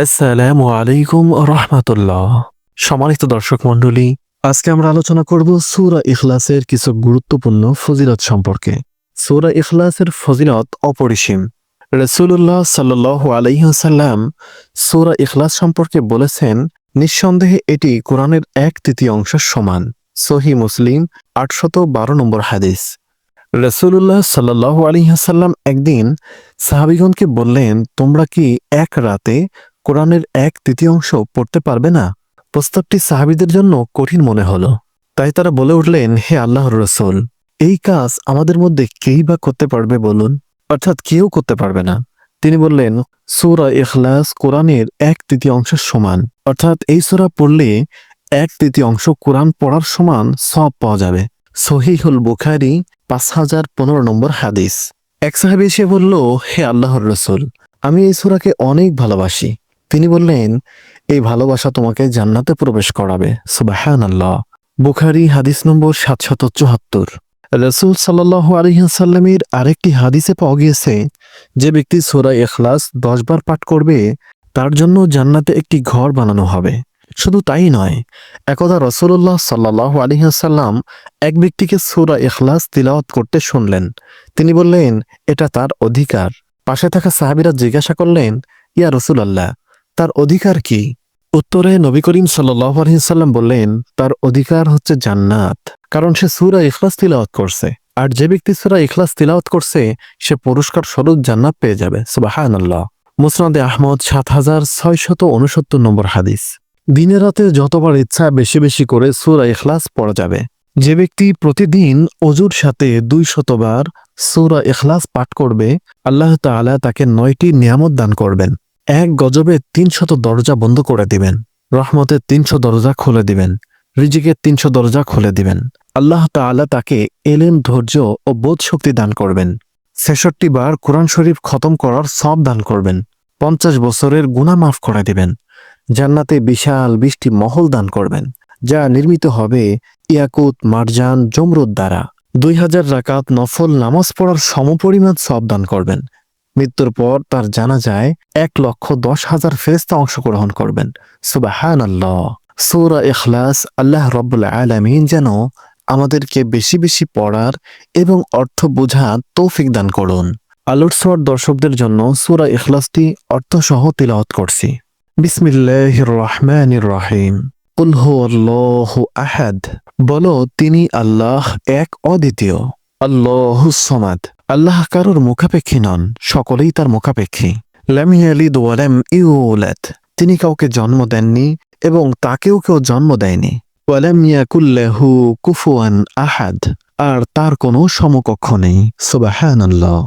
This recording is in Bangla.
আসসালামু আলাইকুম রহমাতুল্লাহ। সম্মানিত দর্শক মণ্ডলী, আজকে আমরা আলোচনা করব সূরা ইখলাসের কিছু গুরুত্বপূর্ণ ফজিলত সম্পর্কে। সূরা ইখলাসের ফজিলত অপরিসীম। রাসূলুল্লাহ সাল্লাল্লাহু আলাইহি ওয়াসাল্লাম সূরা ইখলাস সম্পর্কে বলেছেন, নিঃসন্দেহে এটি কোরআনের 1/3 সমান। সহিহ মুসলিম 812 নম্বর হাদিস। রাসূলুল্লাহ সাল্লাল্লাহু আলাইহি ওয়াসাল্লাম একদিন সাহাবীগণকে বললেন, তোমরা কি এক রাতে কোরআনের 1/3 পড়তে পারবে না? প্রস্তাবটি সাহাবীদের জন্য কঠিন মনে হলো। তাই তারা বলে উঠলেন, হে আল্লাহর রাসূল, এই কাজ আমাদের মধ্যে কেই বা করতে পারবে বলুন? অর্থাৎ কেউ করতে পারবে না। তিনি বললেন, সূরা ইখলাস কোরআনের 1/3 সমান। অর্থাৎ এই সূরা পড়লে 1/3 কোরআন পড়ার সমান সওয়াব পাওয়া যাবে। সহিহুল বুখারী 5015 নম্বর হাদিস। এক সাহাবী এসে বলল, হে আল্লাহর রাসূল, আমি এই সূরাকে অনেক ভালোবাসি। তিনি বললেন, এই ভালোবাসা তোমাকে জান্নাতে প্রবেশ করাবে। সুবহানাল্লাহ। বুখারী হাদিস নম্বর 774। রাসূল সাল্লাল্লাহু আলাইহি ওয়াসাল্লামের আরেকটি হাদিসে পাওয়া গিয়েছে, যে ব্যক্তি সূরা ইখলাস 10 বার পাঠ করবে তার জন্য জান্নাতে একটি ঘর বানানো হবে। শুধু তাই নয়, একদা রাসূলুল্লাহ সাল্লাল্লাহু আলাইহি ওয়াসাল্লাম এক ব্যক্তিকে সূরা ইখলাস তিলাওয়াত করতে শুনলেন। তিনি বললেন, এটা তার অধিকার। পাশে থাকা সাহাবীরা জিজ্ঞাসা করলেন, ইয়া রাসূলুল্লাহ, তার অধিকার কি? উত্তরে নবী করিম সাল্লাল্লাহু আলাইহি ওয়াসাল্লাম বললেন, তার অধিকার হচ্ছে জান্নাত, কারণ সে সূরা ইখলাস তিলাওয়াত করছে। আর যে ব্যক্তি সূরা ইখলাস তিলাওয়াত করছে সে পুরস্কার স্বরূপ জান্নাত পেয়ে যাবে। সুবহানাল্লাহ। মুসনাদে আহমদ 7669 নম্বর হাদিস। দিনে রাতে যতবার ইচ্ছা বেশি বেশি করে সূরা ইখলাস পড়া যাবে। যে ব্যক্তি প্রতিদিন অজুর সাথে 200 বার সূরা ইখলাস পাঠ করবে, আল্লাহ তাআলা তাকে 9টি নিয়ামত দান করবেন। এক গজবে 300 দরজা বন্ধ করে দিবেন। রহমতের 300 দরজা খুলে দিবেন। রিজিকের 300 দরজা খুলে দিবেন। আল্লাহ তাআলা তাকে এলেম, ধৈর্য ও বোধ শক্তি দান করবেন। 66 বার কোরআন শরীফ খতম করার সওয়াব দান করবেন। 50 বছরের গুনাহ মাফ করে দিবেন। জান্নাতে বিশাল 20টি মহল দান করবেন, যা নির্মিত হবে ইয়াকুত, মারজান, জমরুদ দ্বারা। 2000 রাকাত নফল নামাজ পড়ার সমপরিমাণ সওয়াব দান করবেন। মৃত্যুর পর তার জানাজায় 1,10,000 ফেরেশতা অংশগ্রহণ করবেন। সুবহানাল্লাহ। সূরা ইখলাস আল্লাহ রাব্বুল আলামিন যেন আমাদেরকে বেশি বেশি পড়ার এবং অর্থ বোঝার তৌফিক দান করুন। আলোর ছোঁয়ার দর্শকদের জন্য সূরা ইখলাসটি অর্থসহ তিলাওয়াত করছি। বিসমিল্লাহির রহমানির রহিম। কুল হুয়াল্লাহু আহাদ। বলো, তিনি আল্লাহ এক, অদ্বিতীয়। আল্লাহুস সামাদ। আল্লাহ কারোর মুখাপেক্ষী নন, সকলেই তার মুখাপেক্ষী। লাম ইয়ালিদ ওয়া লাম ইউলাদ। তিনি কাউকে জন্ম দেননি এবং তাকেও কেউ জন্ম দেয়নি। ওয়া লাম ইয়াকুল লাহু কুফুয়ান আহাদ। আর তার কোনো সমকক্ষ নেই। সুবহানাল্লাহ।